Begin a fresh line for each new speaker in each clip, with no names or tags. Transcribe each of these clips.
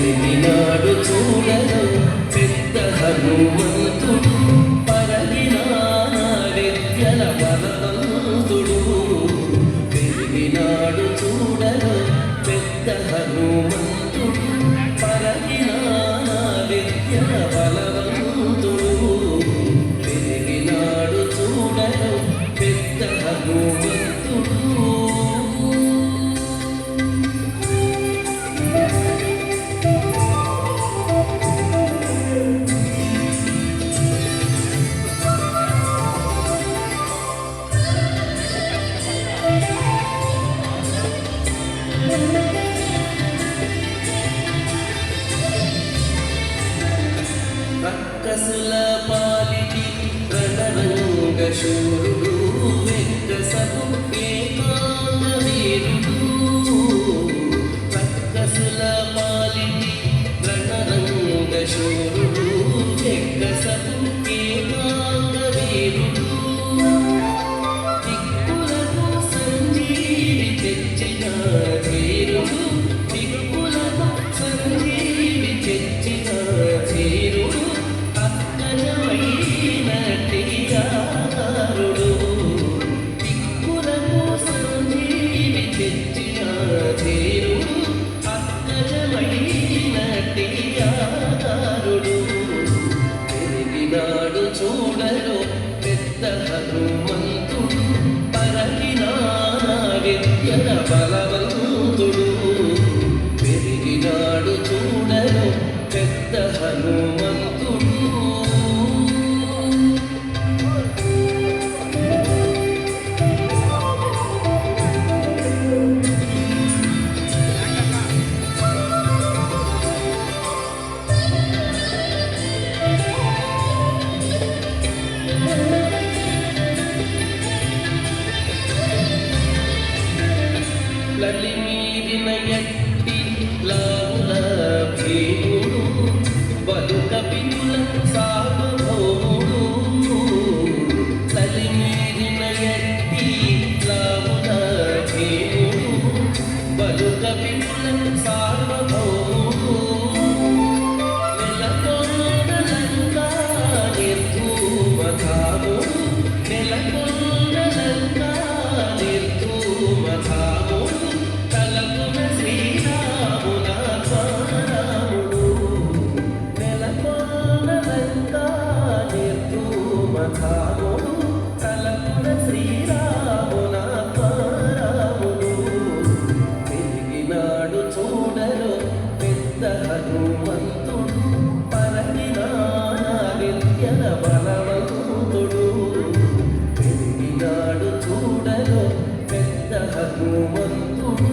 పెరిగినాడు చూడరు పెద్ద హనుమంతుడు పరగినాన విద్యల బలవంతుడు పెరిగినాడు చూడరు పెద్ద హనుమంతుడు పరగినాన విద్యల బలవంతుడు పెరిగినాడు చూడరు పెద్ద హనుమంతుడు రక్కసుల పాలిటి రణరంగ శూరుడు వెంకసపు ఏకాంగ వీరుడు రక్కసుల పాలిటి రణరంగ శూరుడు వెంకసపు ఏకాంగ వీరుడు దిక్కులకు సంజీవి తెచ్చిన ధీరుడు దిక్కులకు సంజీవి తెచ్చిన ధీరుడు దిక్కులకు సంజీవి తెచ్చిన ధీరుడు అక్కజమైన టీయారుడు పెరిగినాడు చూడరు పెద్ద హనుమంతుడు పరగినాన విద్యల బలవంతుడు పెరిగినాడు చూడరు పెద్ద హనుమంతుడు లలిమీరిన ఎట్టి లావుల భీముడు బలుక బిందుల సార్వభౌముడు లలిమీరిన ఎట్టి లావుల భీముడు బలుక బిందుల సార్వభౌముడు నెలకొండ లంకా నిర్ధూమధాముడు నెలకొండ లంకా నిర్ధూమధాముడు తలపున శ్రీరాముల పరముడు నెలకొండ లంకా నిర్ధూమధాముడు తలపున శ్రీరాముల పరముడు పెరిగినాడు చూడరు పెద్ద హనుమంతుడు పరగినాన విద్యల బలవంతుడు పెరిగినాడు చూడరు పెద్ద హనుమంతుడు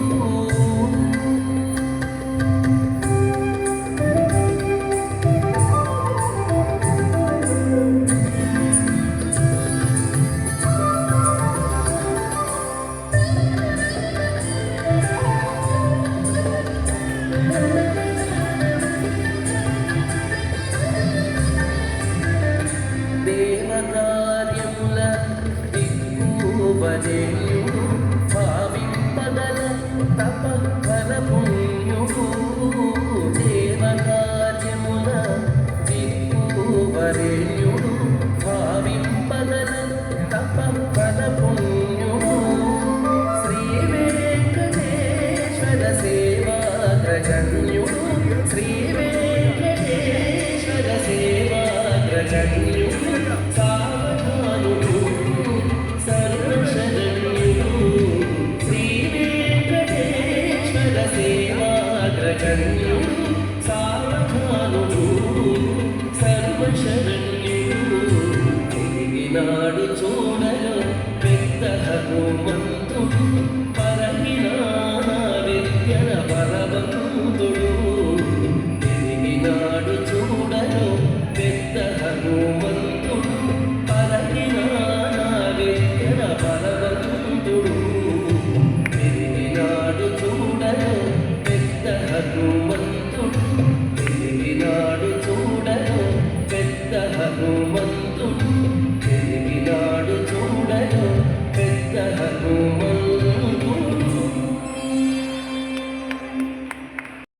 దేవకార్యముల దిక్కువరేణ్యుడు భావింపగల తపఫల పుణ్యుడు దేవకార్యముల దిక్కువరేణ్యుడు భావింపగల తపఫల పుణ్యుడు శ్రీ వెంకటేశ్వర సేవాగ్రగణ్యుడు శ్రీ వెంకటేశ్వర సేవాగ్రగణ్యుడు సావధానుడు సర్వశరణ్యుడు శ్రీ వెంకటేశ్వర సేవాగ్రగణ్యుడు సావధానుడు సర్వశరణ్యుడు పెరిగినాడు చూడరు పెద్ద హనుమంతుడు